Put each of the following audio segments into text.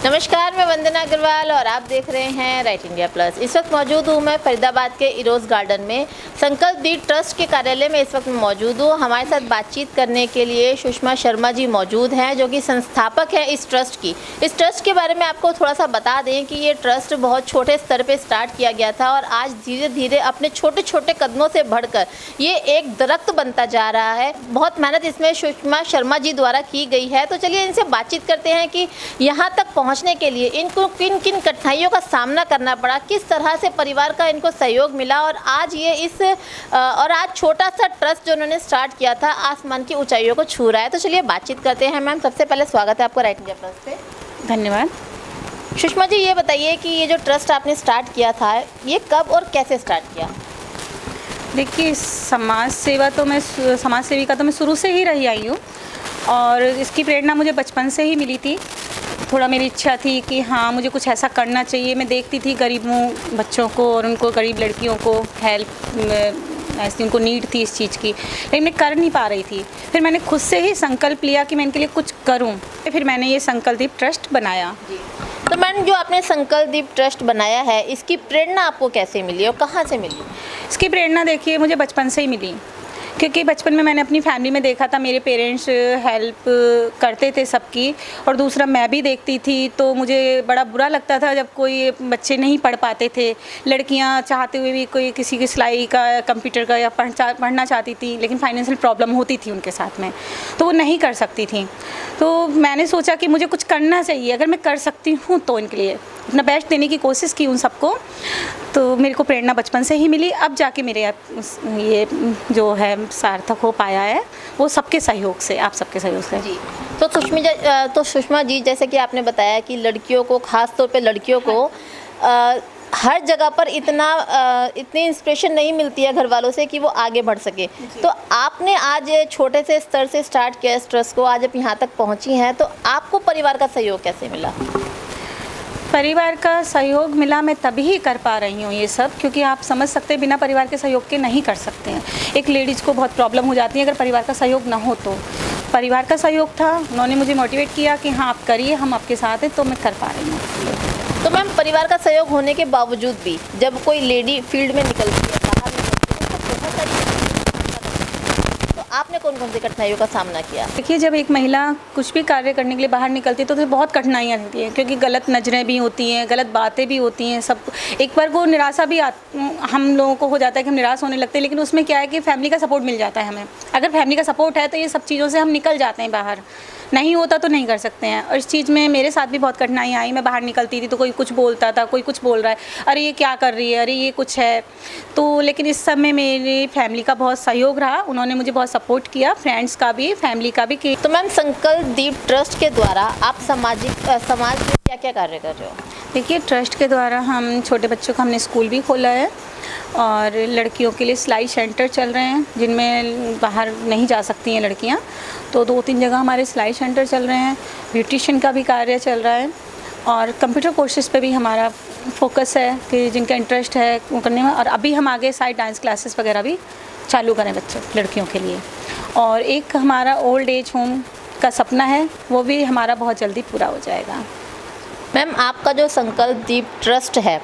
नमस्कार, मैं वंदना अग्रवाल और आप देख रहे हैं राइट इंडिया प्लस। इस वक्त मौजूद हूँ मैं फरीदाबाद के इरोज़ गार्डन में। संकल्प दीप ट्रस्ट के कार्यालय में इस वक्त मैं मौजूद हूँ। हमारे साथ बातचीत करने के लिए सुषमा शर्मा जी मौजूद हैं, जो कि संस्थापक हैं इस ट्रस्ट की। इस ट्रस्ट के बारे में आपको थोड़ा सा बता दें कि ये ट्रस्ट बहुत छोटे स्तर पर स्टार्ट किया गया था और आज धीरे धीरे अपने छोटे छोटे कदमों से बढ़कर ये एक दरख्त बनता जा रहा है। बहुत मेहनत इसमें सुषमा शर्मा जी द्वारा की गई है। तो चलिए इनसे बातचीत करते हैं कि यहाँ तक पहुँचने के लिए इनको किन किन कठिनाइयों का सामना करना पड़ा, किस तरह से परिवार का इनको सहयोग मिला और आज ये आज छोटा सा ट्रस्ट जो उन्होंने स्टार्ट किया था आसमान की ऊंचाइयों को छू रहा है। तो चलिए बातचीत करते हैं। मैम, सबसे पहले स्वागत है आपका राइट इंडिया प्लस पे। धन्यवाद। सुषमा जी, ये बताइए कि ये जो ट्रस्ट आपने स्टार्ट किया था ये कब और कैसे स्टार्ट किया? देखिए, समाज सेविका तो मैं शुरू से ही रही आई हूँ और इसकी प्रेरणा मुझे बचपन से ही मिली थी। थोड़ा मेरी इच्छा थी कि हाँ, मुझे कुछ ऐसा करना चाहिए। मैं देखती थी गरीबों बच्चों को और उनको गरीब लड़कियों को हेल्प ऐसी उनको नीड थी इस चीज़ की, लेकिन मैं कर नहीं पा रही थी। फिर मैंने खुद से ही संकल्प लिया कि मैं इनके लिए कुछ करूँ। फिर मैंने ये संकल्प दीप ट्रस्ट बनाया। तो मैम, जो आपने संकल्प दीप ट्रस्ट बनाया है, इसकी प्रेरणा आपको कैसे मिली और कहाँ से मिली? इसकी प्रेरणा देखिए मुझे बचपन से ही मिली, क्योंकि बचपन में मैंने अपनी फैमिली में देखा था मेरे पेरेंट्स हेल्प करते थे सबकी, और दूसरा मैं भी देखती थी। तो मुझे बड़ा बुरा लगता था जब कोई बच्चे नहीं पढ़ पाते थे। लड़कियां चाहते हुए भी कोई किसी की सिलाई का, कंप्यूटर का या पढ़ना चाहती थी, लेकिन फाइनेंशियल प्रॉब्लम होती थी उनके साथ में, तो वो नहीं कर सकती थी। तो मैंने सोचा कि मुझे कुछ करना चाहिए। अगर मैं कर सकती हूँ तो इनके लिए अपना बेस्ट देने की कोशिश की उन सबको। तो मेरे को प्रेरणा बचपन से ही मिली। अब जाके मेरे ये जो है सार्थक हो पाया है, वो सबके सहयोग से, आप सबके सहयोग से जी। तो सुषमा जी, जैसे कि आपने बताया कि लड़कियों को, ख़ास तौर पे लड़कियों को हर जगह पर इतनी इंस्पिरेशन नहीं मिलती है घर वालों से कि वो आगे बढ़ सके। तो आपने आज छोटे से स्तर से स्टार्ट किया इस ट्रस्ट को, आज आप यहाँ तक पहुँची हैं, तो आपको परिवार का सहयोग कैसे मिला? परिवार का सहयोग मिला, मैं तभी कर पा रही हूँ ये सब, क्योंकि आप समझ सकते हैं बिना परिवार के सहयोग के नहीं कर सकते हैं। एक लेडीज़ को बहुत प्रॉब्लम हो जाती है अगर परिवार का सहयोग ना हो। तो परिवार का सहयोग था, उन्होंने मुझे मोटिवेट किया कि हाँ आप करिए, हम आपके साथ हैं, तो मैं कर पा रही हूँ। तो मैम, परिवार का सहयोग होने के बावजूद भी जब कोई लेडी फील्ड में निकलती है, बाहर निकलती है, तो बहुत सारी, तो आपने कौन कौन सी कठिनाइयों का सामना किया? देखिए, जब एक महिला कुछ भी कार्य करने के लिए बाहर निकलती है तो बहुत कठिनाइयाँ रहती हैं, क्योंकि गलत नज़रें भी होती हैं, गलत बातें भी होती हैं। सब एक बार वो निराशा भी हम लोगों को हो जाता है कि हम निराश होने लगते हैं, लेकिन उसमें क्या है कि फैमिली का सपोर्ट मिल जाता है हमें। अगर फैमिली का सपोर्ट है तो ये सब चीज़ों से हम निकल जाते हैं बाहर। नहीं होता तो नहीं कर सकते हैं। और इस चीज़ में मेरे साथ भी बहुत कठिनाई आई। मैं बाहर निकलती थी तो कोई कुछ बोलता था, कोई कुछ बोल रहा है, अरे ये क्या कर रही है, अरे ये कुछ है। तो लेकिन इस समय मेरी फैमिली का बहुत सहयोग रहा, उन्होंने मुझे बहुत सपोर्ट किया, फ्रेंड्स का भी, फैमिली का भी। तो मैम, संकल्प दीप ट्रस्ट के द्वारा आप समाज में क्या क्या कार्य कर रहे हो? देखिए, ट्रस्ट के द्वारा हम छोटे बच्चों का हमने स्कूल भी खोला है और लड़कियों के लिए सिलाई सेंटर चल रहे हैं, जिनमें बाहर नहीं जा सकती हैं लड़कियां। तो 2-3 जगह हमारे सिलाई सेंटर चल रहे हैं। ब्यूटिशियन का भी कार्य चल रहा है और कंप्यूटर कोर्सेज़ पे भी हमारा फोकस है कि जिनका इंटरेस्ट है वो करने में। और अभी हम आगे साइड डांस क्लासेस वगैरह भी चालू करें बच्चों, लड़कियों के लिए। और एक हमारा ओल्ड एज होम का सपना है, वो भी हमारा बहुत जल्दी पूरा हो जाएगा। मैम, आपका जो संकल्प दीप ट्रस्ट है,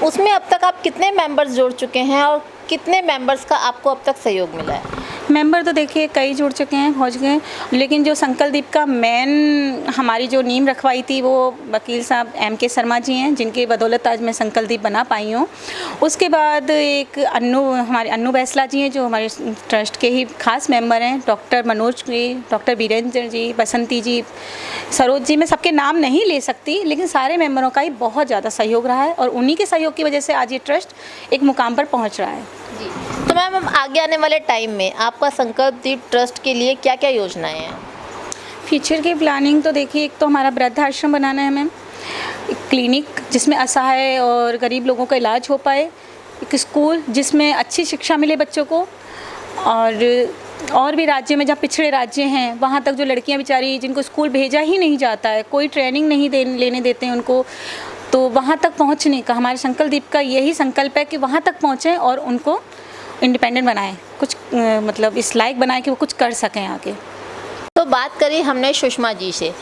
उसमें अब तक आप कितने मेंबर्स जोड़ चुके हैं और कितने मेंबर्स का आपको अब तक सहयोग मिला है? मेंबर तो देखिए कई जुड़ चुके हैं, पहुँच गए, लेकिन जो संकल्प दीप का मेन हमारी जो नींव रखवाई थी वो वकील साहब MK शर्मा जी हैं, जिनके बदौलत आज मैं संकल्प दीप बना पाई हूँ। उसके बाद एक हमारे अन्नू बैसला जी हैं, जो हमारे ट्रस्ट के ही खास मेंबर हैं। डॉक्टर मनोज जी, डॉक्टर वीरेंद्र जी, बसंती जी, सरोज जी, मैं सबके नाम नहीं ले सकती, लेकिन सारे मेंबरों का ही बहुत ज़्यादा सहयोग रहा है और उन्हीं के सहयोग की वजह से आज ये ट्रस्ट एक मुकाम पर पहुँच रहा है जी। तो मैम, आगे आने वाले टाइम में आपका संकल्प दीप ट्रस्ट के लिए क्या क्या योजनाएं हैं? फ्यूचर की प्लानिंग तो देखिए, एक तो हमारा वृद्धाश्रम बनाना है मैम, एक क्लिनिक जिसमें असहाय और गरीब लोगों का इलाज हो पाए, एक स्कूल जिसमें अच्छी शिक्षा मिले बच्चों को, और भी राज्य में जहाँ पिछड़े राज्य हैं वहाँ तक जो लड़कियाँ बेचारी जिनको स्कूल भेजा ही नहीं जाता है, कोई ट्रेनिंग नहीं लेने देते हैं उनको, तो वहाँ तक पहुँचने का हमारे संकल्प दीप का यही संकल्प है कि वहाँ तक पहुँचें और उनको इंडिपेंडेंट बनाएं, कुछ मतलब इस लायक बनाएं कि वो कुछ कर सकें आगे। तो बात करी हमने सुषमा जी से,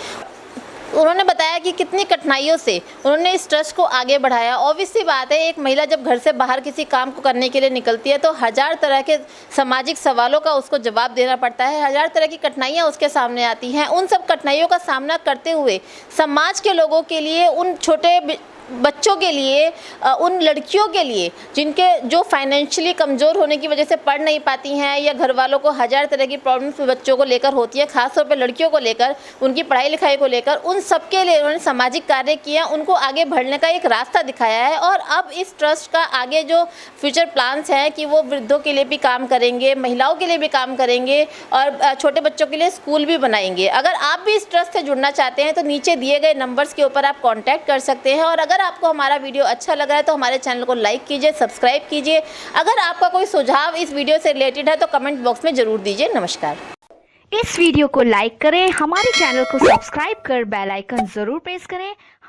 उन्होंने बताया कि कितनी कठिनाइयों से उन्होंने इस ट्रस्ट को आगे बढ़ाया। ऑब्वियस सी बात है, एक महिला जब घर से बाहर किसी काम को करने के लिए निकलती है तो हजार तरह के सामाजिक सवालों का उसको जवाब देना पड़ता है, हजार तरह की कठिनाइयाँ उसके सामने आती हैं। उन सब कठिनाइयों का सामना करते हुए समाज के लोगों के लिए, उन छोटे बच्चों के लिए, उन लड़कियों के लिए जिनके जो फाइनेंशियली कमज़ोर होने की वजह से पढ़ नहीं पाती हैं, या घर वालों को हजार तरह की प्रॉब्लम्स बच्चों को लेकर होती है, खासतौर पर लड़कियों को लेकर, उनकी पढ़ाई लिखाई को लेकर, उन सब के लिए उन्होंने सामाजिक कार्य किया, उनको आगे बढ़ने का एक रास्ता दिखाया है। और अब इस ट्रस्ट का आगे जो फ्यूचर प्लान्स हैं कि वो वृद्धों के लिए भी काम करेंगे, महिलाओं के लिए भी काम करेंगे और छोटे बच्चों के लिए स्कूल भी बनाएंगे। अगर आप भी इस ट्रस्ट से जुड़ना चाहते हैं तो नीचे दिए गए नंबर्स के ऊपर आप कॉन्टैक्ट कर सकते हैं। और अगर आपको हमारा वीडियो अच्छा लगा है तो हमारे चैनल को लाइक कीजिए, सब्सक्राइब कीजिए। अगर आपका कोई सुझाव इस वीडियो से रिलेटेड है तो कमेंट बॉक्स में ज़रूर दीजिए। नमस्कार। इस वीडियो को लाइक करें, हमारे चैनल को सब्सक्राइब कर बेल आइकन जरूर प्रेस करें। हम